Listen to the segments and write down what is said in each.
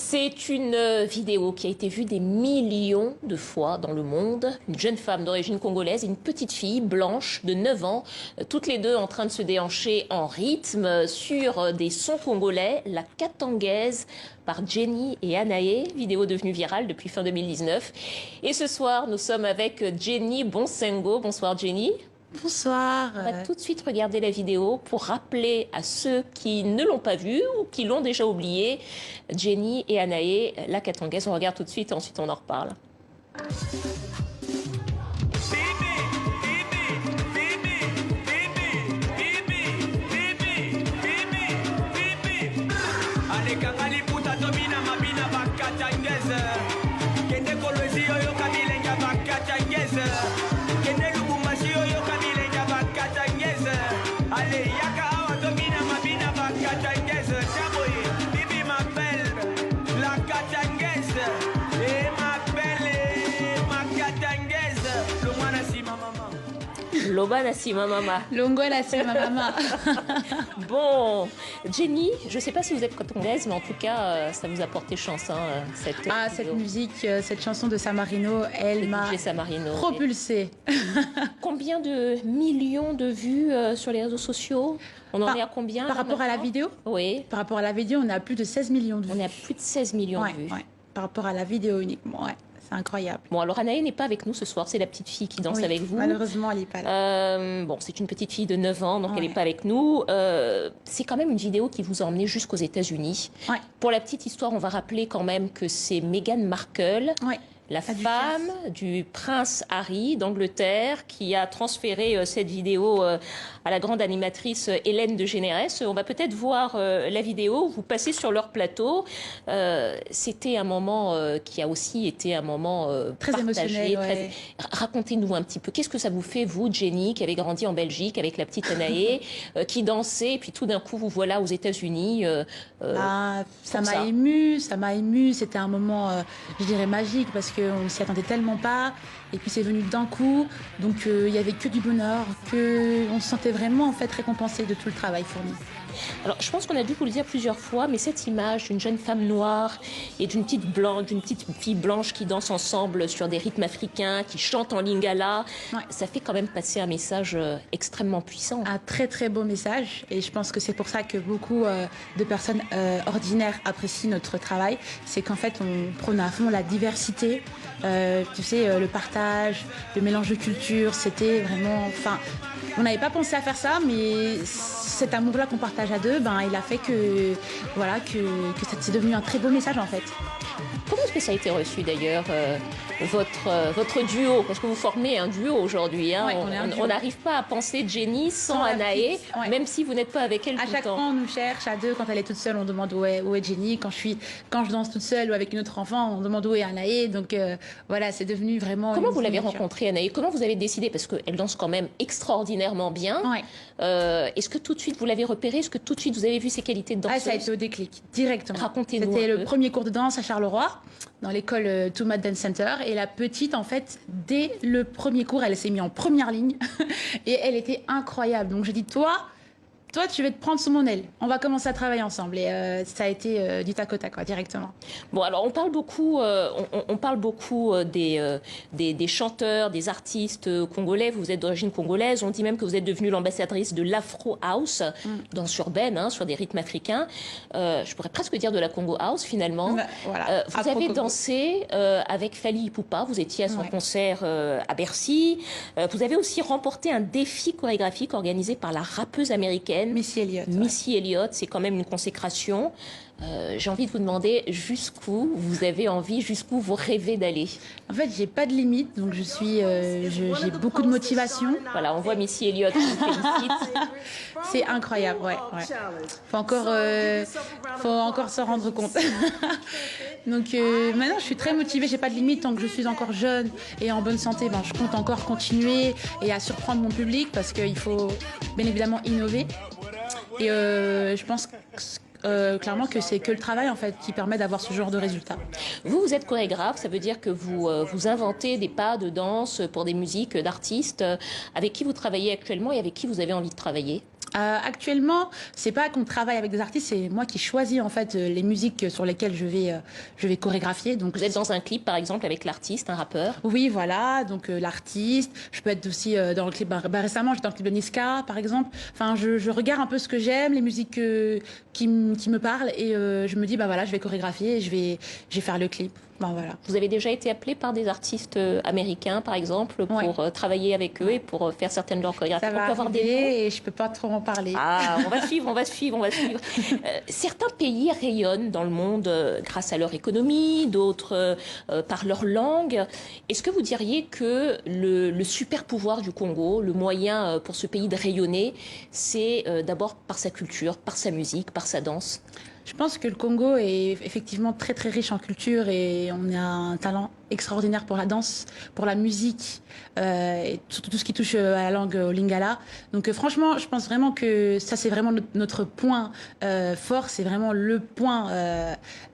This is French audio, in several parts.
C'est une vidéo qui a été vue des millions de fois dans le monde. Une jeune femme d'origine congolaise et une petite fille blanche de 9 ans, toutes les deux en train de se déhancher en rythme sur des sons congolais, la Katangaise par Jenny et Anaé, vidéo devenue virale depuis fin 2019. Et ce soir, nous sommes avec Jenny Bonsengo. Bonsoir Jenny. Bonsoir. On va tout de suite regarder la vidéo pour rappeler à ceux qui ne l'ont pas vue ou qui l'ont déjà oublié, Jenny et Anaé, la Katangaise. On regarde tout de suite et ensuite on en reparle. Loba Nassima Mama. Longo Nassima Mama. Bon, Jenny, je ne sais pas si vous êtes katangaise, mais en tout cas, ça vous a porté chance, hein, cette musique, cette chanson de Samarino, elle m'a propulsée. Combien de millions de vues sur les réseaux sociaux? On en est à combien? Par rapport à la vidéo? Oui. Par rapport à la vidéo, on a plus de 16 millions de vues. On a plus de 16 millions de vues. Ouais. Par rapport à la vidéo uniquement, ouais. C'est incroyable. Bon, alors Anaé n'est pas avec nous ce soir, c'est la petite fille qui danse avec vous. Malheureusement, elle n'est pas là. Bon, c'est une petite fille de 9 ans, donc elle n'est pas avec nous. C'est quand même une vidéo qui vous a emmené jusqu'aux États-Unis. Pour la petite histoire, on va rappeler quand même que c'est Meghan Markle. La femme du prince Harry d'Angleterre qui a transféré cette vidéo à la grande animatrice Hélène de Généresse. On va peut-être voir la vidéo, vous passez sur leur plateau. C'était un moment qui a aussi été un moment très partagé. Émotionnel. Racontez-nous un petit peu, qu'est-ce que ça vous fait, vous, Jenny, qui avez grandi en Belgique avec la petite Anaé, qui dansait, et puis tout d'un coup, vous voilà aux États-Unis. Ça m'a ému, c'était un moment, je dirais, magique, parce qu'on ne s'y attendait tellement pas, et puis c'est venu d'un coup, donc il n'y avait que du bonheur, on se sentait vraiment en fait récompensé de tout le travail fourni. Alors, je pense qu'on a dû vous le dire plusieurs fois, mais cette image d'une jeune femme noire et d'une petite fille blanche qui dansent ensemble sur des rythmes africains, qui chantent en lingala, ça fait quand même passer un message extrêmement puissant. Un très très beau message, et je pense que c'est pour ça que beaucoup de personnes ordinaires apprécient notre travail. C'est qu'en fait, on prône à fond la diversité, tu sais, le partage, le mélange de cultures. C'était vraiment... On n'avait pas pensé à faire ça, mais cet amour-là qu'on partage à deux, il a fait que c'est devenu un très beau message en fait. Comment est-ce que ça a été reçu d'ailleurs, votre duo? Parce que vous formez un duo aujourd'hui. Hein. On n'arrive pas à penser Jenny sans Anaé, même si vous n'êtes pas avec elle tout le temps. À chaque fois, on nous cherche à deux. Quand elle est toute seule, on demande où est Jenny. Quand je danse toute seule ou avec une autre enfant, on demande où est Anaé. Donc voilà, c'est devenu vraiment... Comment vous l'avez rencontrée, Anaé? Comment vous avez décidé? Parce qu'elle danse quand même extraordinairement bien. Est-ce que tout de suite vous l'avez repérée? Est-ce que tout de suite vous avez vu ses qualités de danseuse? Ça a été au déclic, directement. Racontez-nous. C'était le premier cours de danse à Charleroi, dans l'école Toumat Dance Center. Et la petite, en fait, dès le premier cours, elle s'est mise en première ligne. Et elle était incroyable. Donc je dis, toi, tu vas te prendre sous mon aile. On va commencer à travailler ensemble. Et ça a été du tac au tac, directement. Bon, alors on parle beaucoup, des chanteurs, des artistes congolais. Vous êtes d'origine congolaise. On dit même que vous êtes devenue l'ambassadrice de l'Afro House, danse urbaine, sur des rythmes africains. Je pourrais presque dire de la Congo House, finalement. Voilà. Vous avez dansé avec Fally Ipupa. Vous étiez à son concert à Bercy. Vous avez aussi remporté un défi chorégraphique organisé par la rappeuse américaine Missy Elliott. Missy Elliott, c'est quand même une consécration. J'ai envie de vous demander jusqu'où vous avez envie, jusqu'où vous rêvez d'aller. En fait, j'ai pas de limite, donc j'ai beaucoup de motivation. Voilà, on voit Missy Elliott qui vous félicite. C'est incroyable, Faut encore s'en rendre compte. Donc maintenant, je suis très motivée, j'ai pas de limite tant que je suis encore jeune et en bonne santé. Je compte encore continuer et à surprendre mon public parce qu'il faut bien évidemment innover. Et je pense clairement que c'est que le travail en fait qui permet d'avoir ce genre de résultat. Vous êtes chorégraphe, ça veut dire que vous inventez des pas de danse pour des musiques d'artistes. Avec qui vous travaillez actuellement et avec qui vous avez envie de travailler? Actuellement, c'est pas qu'on travaille avec des artistes, c'est moi qui choisis en fait les musiques sur lesquelles je vais chorégraphier. Donc vous êtes dans un clip par exemple avec l'artiste, un rappeur? Oui, voilà, donc l'artiste. Je peux être aussi dans le clip. Récemment, j'étais dans le clip de Niska, par exemple. Enfin, je regarde un peu ce que j'aime, les musiques qui me parlent, et je me dis bah voilà, je vais chorégraphier, et je vais faire le clip. Ben, voilà. Vous avez déjà été appelé par des artistes américains, par exemple, pour travailler avec eux et pour faire certaines de leurs chorégraphies? Ça va arriver et je peux pas trop en parler. Ah, on va suivre. Certains pays rayonnent dans le monde grâce à leur économie, d'autres par leur langue. Est-ce que vous diriez que le super pouvoir du Congo, le moyen pour ce pays de rayonner, c'est d'abord par sa culture, par sa musique, par sa danse? Je pense que le Congo est effectivement très très riche en culture et on a un talent extraordinaire pour la danse, pour la musique et surtout tout ce qui touche à la langue au lingala. Donc franchement, je pense vraiment que ça c'est vraiment notre point fort, c'est vraiment le point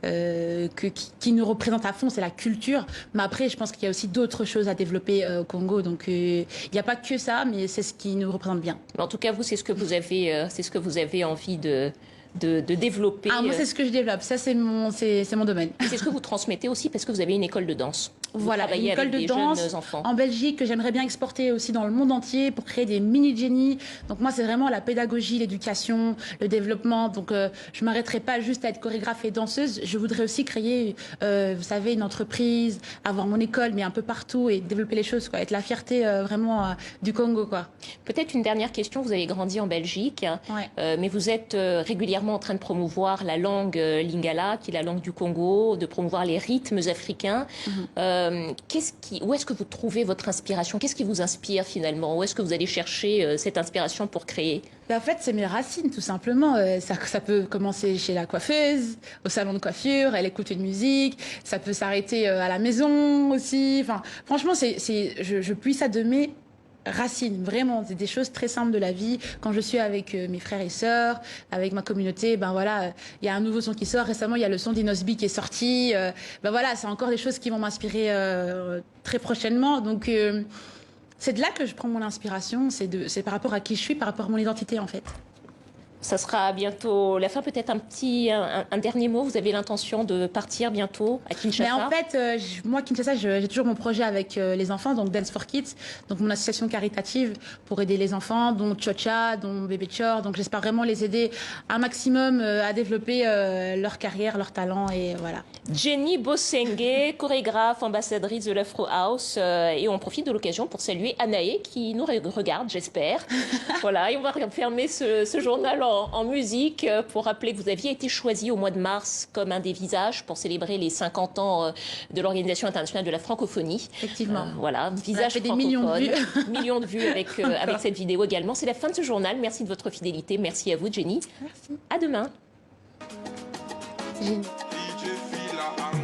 qui nous représente à fond, c'est la culture. Mais après, je pense qu'il y a aussi d'autres choses à développer au Congo. Donc il n'y a pas que ça, mais c'est ce qui nous représente bien. En tout cas, vous, c'est ce que vous avez envie de développer. Ah, moi, c'est ce que je développe. Ça, c'est mon domaine. C'est ce que vous transmettez aussi parce que vous avez une école de danse. Voilà, une école de danse en Belgique que j'aimerais bien exporter aussi dans le monde entier pour créer des mini-Jenny. Donc moi, c'est vraiment la pédagogie, l'éducation, le développement. Donc je m'arrêterai pas juste à être chorégraphe et danseuse. Je voudrais aussi créer, vous savez, une entreprise, avoir mon école, mais un peu partout et développer les choses, quoi. Être la fierté vraiment du Congo, quoi. Peut-être une dernière question. Vous avez grandi en Belgique, mais vous êtes régulièrement en train de promouvoir la langue lingala, qui est la langue du Congo, de promouvoir les rythmes africains. Où est-ce que vous trouvez votre inspiration? Qu'est-ce qui vous inspire finalement? Où est-ce que vous allez chercher cette inspiration pour créer? En fait, c'est mes racines, tout simplement. Ça peut commencer chez la coiffeuse, au salon de coiffure, elle écoute une musique. Ça peut s'arrêter à la maison aussi. Enfin, franchement, je puise ça de mes racines, vraiment. C'est des choses très simples de la vie. Quand je suis avec mes frères et sœurs, avec ma communauté, ben voilà, il y a un nouveau son qui sort. Récemment, il y a le son d'Inosby qui est sorti. Ben voilà, c'est encore des choses qui vont m'inspirer très prochainement. Donc, c'est de là que je prends mon inspiration. C'est par rapport à qui je suis, par rapport à mon identité, en fait. Ça sera bientôt la fin. Peut-être un dernier mot. Vous avez l'intention de partir bientôt à Kinshasa? Mais en fait, moi, Kinshasa, j'ai toujours mon projet avec les enfants, donc Dance for Kids, donc mon association caritative pour aider les enfants, dont Chocha, dont Bébé Chor. Donc j'espère vraiment les aider un maximum à développer leur carrière, leur talent, et voilà. Jenny Bosengue, chorégraphe, ambassadrice de l'Afro House, et on profite de l'occasion pour saluer Anaé qui nous regarde, j'espère. Voilà, et on va fermer ce journal en musique pour rappeler que vous aviez été choisi au mois de mars comme un des visages pour célébrer les 50 ans de l'Organisation internationale de la francophonie. Effectivement. Voilà, visage francophone. Millions de vues avec cette vidéo également. C'est la fin de ce journal. Merci de votre fidélité. Merci à vous, Jenny. Merci. À demain.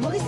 Maurice.